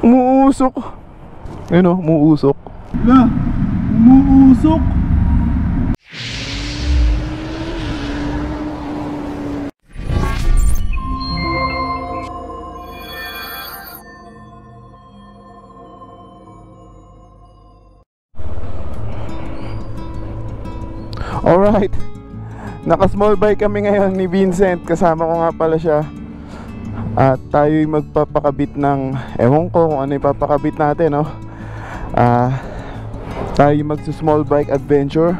Umuusok. Ayun o, umuusok. Wala, umuusok. Alright, naka-small bike kami ngayon ni Vincent. Kasama ko nga pala siya. At tayo'y magpapakabit ng, ewan ko kung ano ipapakabit natin, no? Tayo'y magsa-small bike adventure.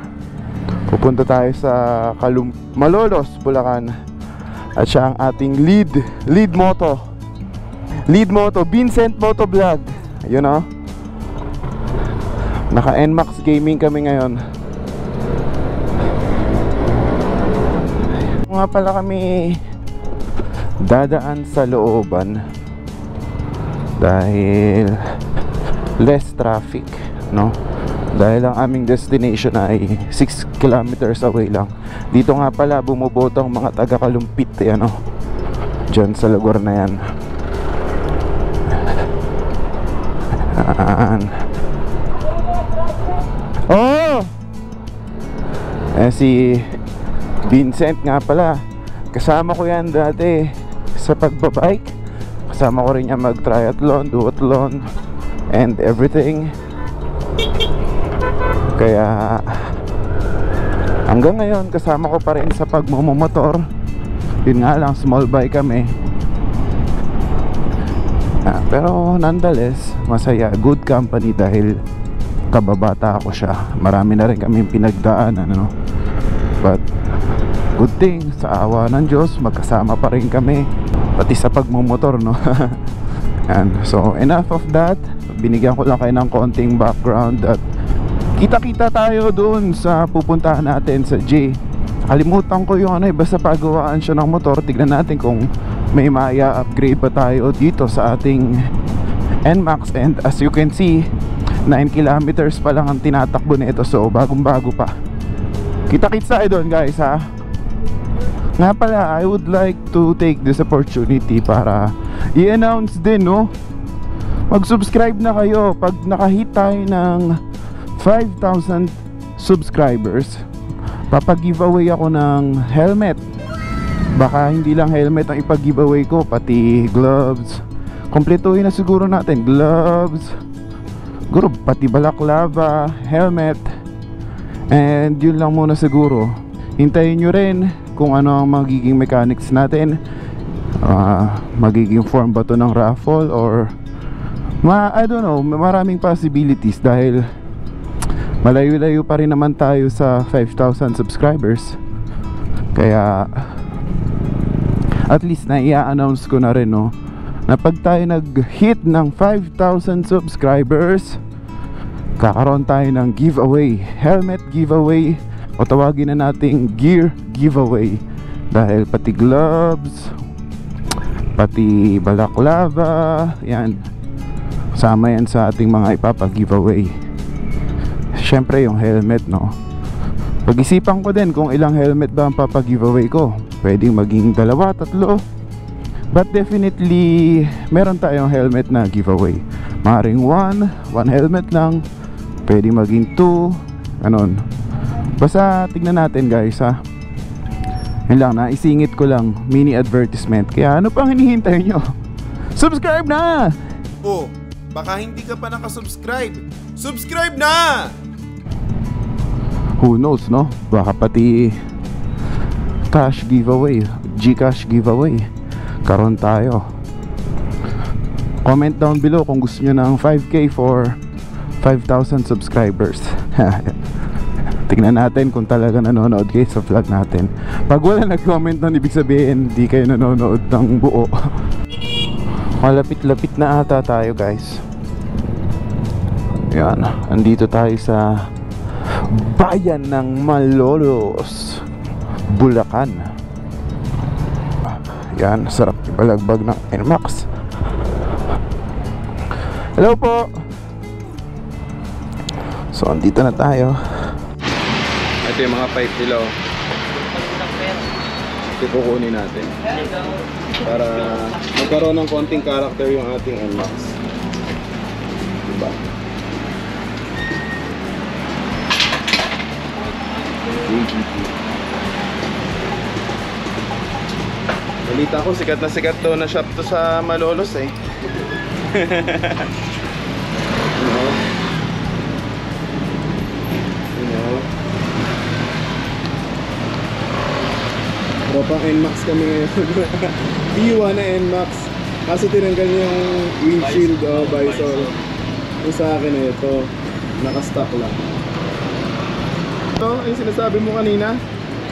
Pupunta tayo sa Malolos, Bulacan. At siya ang ating lead moto, Vincent Moto Vlog. Yun, no? Naka NMAX Gaming kami ngayon. Nga pala kami dadaan sa looban dahil less traffic, no? Dahil ang aming destination ay 6 kilometers away lang. Dito nga pala bumuboto ang mga taga-Kalumpit, ano, dyan sa lugar na yan. Oh! Si Vincent nga pala, kasama ko yan dati sa pagbabike. Kasama ko rin yan mag-triathlon, duathlon, and everything. Kaya hanggang ngayon kasama ko pa rin sa pagmumotor. Yun nga lang, small bike kami. Pero nonetheless, masaya, good company dahil kababata ako siya. Marami na rin kaming pinagdaanan, ano? But good thing, sa awa ng Diyos, magkasama pa rin kami, pati sa pagmumotor, no? And so enough of that. Binigyan ko lang kayo ng konting background at kita-kita tayo doon sa pupuntahan natin sa J. Kalimutan ko yung ano, basta pagawaan siya ng motor. Tignan natin kung may maya upgrade pa tayo dito sa ating NMAX. And as you can see, 9 kilometers pa lang ang tinatakbo nito, so bagong bago pa. Kita-kits tayo doon, guys, ha. Nga pala, I would like to take this opportunity para i-announce din, no? Mag-subscribe na kayo. Pag nakahit tayo ng 5,000 subscribers, papag-giveaway ako ng helmet. Baka hindi lang helmet ang ipag-giveaway ko, pati gloves. Kompletuhin na siguro natin, gloves, siguro pati balaklava, helmet. And yun lang muna siguro. Hintayin nyo rin kung ano ang magiging mechanics natin. Magiging form ba to ng raffle or I don't know, maraming possibilities dahil malayo-layo pa rin naman tayo sa 5,000 subscribers. Kaya at least na i-announce ko na rin, no, na pag tayo nag-hit ng 5,000 subscribers, kakaroon tayo ng giveaway, helmet giveaway, o tawagin na nating gear giveaway. Dahil pati gloves, pati balaklava, yan, sama yan sa ating mga ipapag-giveaway. Syempre yung helmet, no, pag-isipan ko din kung ilang helmet ba ang papag-giveaway ko. Pwedeng maging 2, 3, but definitely meron tayong helmet na giveaway. Maring 1 helmet lang, pwedeng maging 2, ganon. Basta tignan natin, guys, ha. Yun lang, naisingit ko lang, mini advertisement. Kaya ano pang hinihintay nyo? Subscribe na! Oh, baka hindi ka pa nakasubscribe. Subscribe na! Who knows, no? Baka pati cash giveaway, Gcash giveaway, karon tayo. Comment down below kung gusto nyo ng 5K for 5,000 subscribers. Tingnan natin kung talaga nanonood kayo sa vlog natin. Pag wala nag-comment nun, ibig sabihin hindi kayo nanonood ng buo. Malapit-lapit na ata tayo, guys. Yan, andito tayo sa bayan ng Malolos, Bulacan. Yan, sarap ibalagbag ng NMAX. Hello po. So andito na tayo. Ito yung mga pipe nila, oh. Ito kukunin natin para magkaroon ng konting character yung ating NMAX. Diba? Balita ko, sikat daw na shop to sa Malolos eh. Tropang NMAX kami ngayon. B1 na NMAX. Kaso tinanggal niya yung windshield o visor. Yung sa akin na ito, naka-stock lang. Ito, yung sinasabi mo kanina,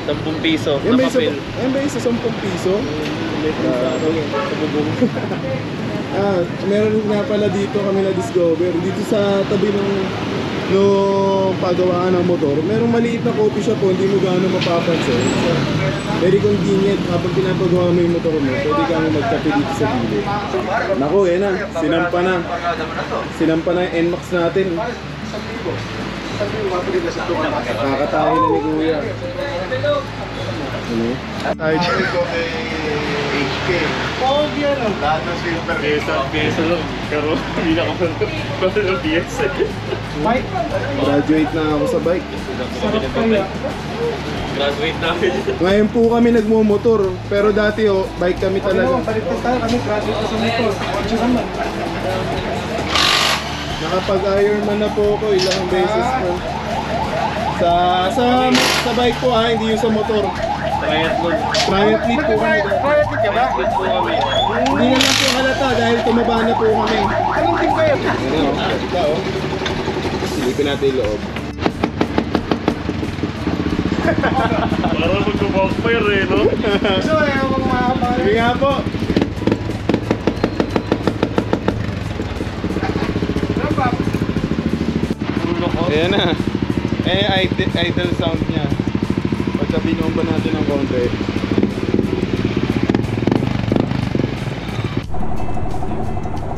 10 piso yan na ba papel. yan ba yung sa 10 piso? Meron nga pala dito kami na-discover. Dito sa tabi ng pagawaan ng motor, merong maliit na coffee shop po, hindi mo gaano mapapansin. So, very convenient habang pinapagawa mo yung motor mo, pwede kang magkape dito sa gilid. Naku, yan na, sinampa na yung NMAX natin. Kakatahin na ni Kuya. Ano? Tayo dyan ko kay HK. Oh, yan o. Lahat ng silver Piesa lang. Pero hindi na ako ng piesa. bike? Graduate na ako sa bike. Sarap kaya. Graduate namin. Ngayon po kami nagmumotor. Pero dati bike kami talaga. Baliktad tayo, kami graduate na sa motor. Kotse naman. Nakapag-Ironman na po ako ilang beses po. Sa bike po hindi yung sa motor. Triathlon. Triathlete po kami. Graduate ka ba? Triathlon po kami. Hindi na lang po halata dahil tumaba na po kami. Anong team kayo? Ito silipin natin yung loob. Parang mag-backfire eh, no? So, ayaw kong makapal. Sige nga po. Ayan na. Idle sound niya. Pagka binomba natin ng konti.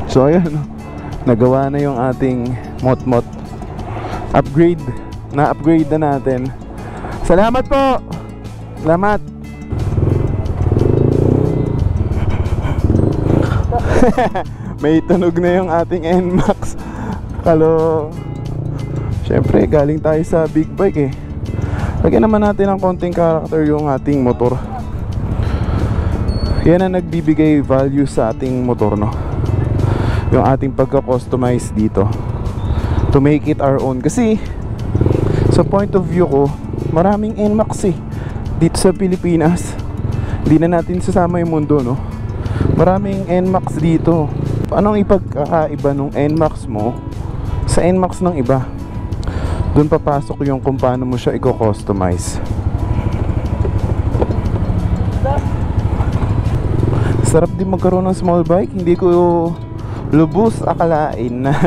So ayan, nagawa na yung ating mot-mot. Upgrade. Na-upgrade na natin. Salamat po! Salamat! May tunog na yung ating NMAX. Kalo, syempre galing tayo sa big bike eh. Lagyan naman natin ng konting character yung ating motor. Yan ang nagbibigay value sa ating motor, no? Yung ating pagka-customize dito to make it our own. Kasi sa point of view ko, maraming NMAX eh dito sa Pilipinas. Hindi na natin sasama yung mundo, no? Maraming NMAX dito. Anong ipagkakaiba nung NMAX mo sa NMAX ng iba? Doon papasok yung kung paano mo siya i-customize. Sarap din magkaroon ng small bike. Hindi ko lubos akalain na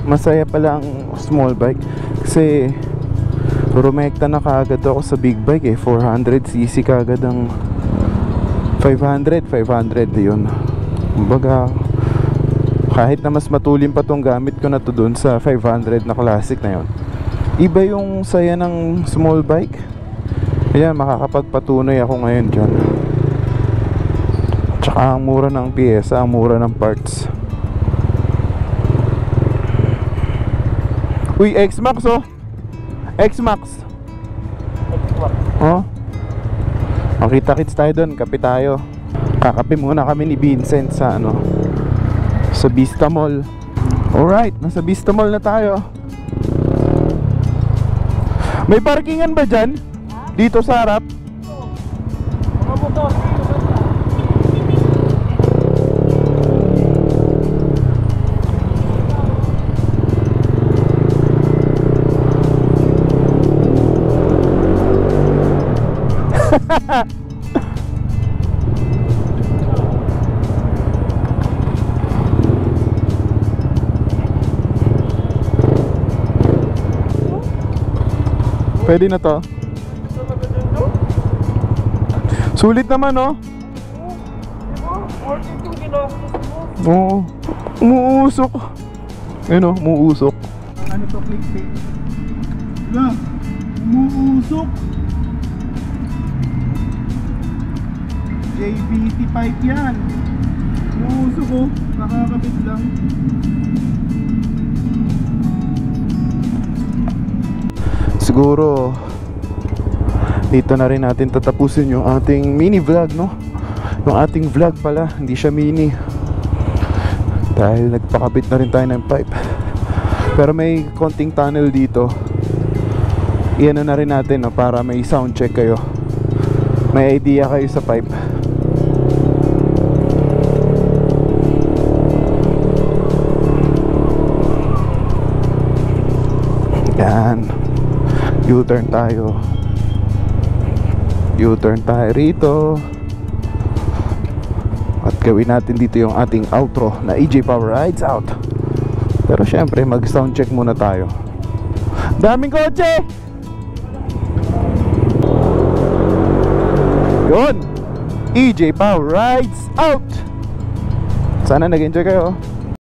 masaya pala ang small bike. Kasi rumekta na kaagad ako sa big bike eh. 400cc kaagad ang 500 yun. Kumbaga kahit na mas matulin pa tong gamit ko na to dun sa 500 na classic na yun, iba yung saya ng small bike. Ayan, makakapagpatunay ako ngayon dyan. Tsaka ang mura ng piyesa, ang mura ng parts. Uy, X-Max oh. X-Max. Oh. Makita-kits tayo dun, kape tayo. Kakape muna kami ni Vincent sa sa Vista Mall. Alright, nasa Vista Mall na tayo. May parkingan ba dyan? Dito sa harap? Mga motor. Pwede na to. Sulit naman, no? 42 kilometers mo. Oo. Umuusok. Ayun, oh, umuusok. Ano to, clickbait? Wala. Umuusok. JBT pipe yan. Umuusok oh. Nakakabit lang. siguro dito na rin natin tatapusin yung ating mini vlog, no? Yung ating vlog pala, hindi siya mini dahil nagpakabit na rin tayo ng pipe. Pero may konting tunnel dito, iyan na rin natin, no? Para may sound check kayo, may idea kayo sa pipe. Yan, U-turn tayo. U-turn tayo rito. At gawin natin dito yung ating outro na EJ Power Rides Out. Pero syempre mag sound check muna tayo. Daming kotse! Yun! EJ Power Rides Out! Sana nag-enjoy kayo.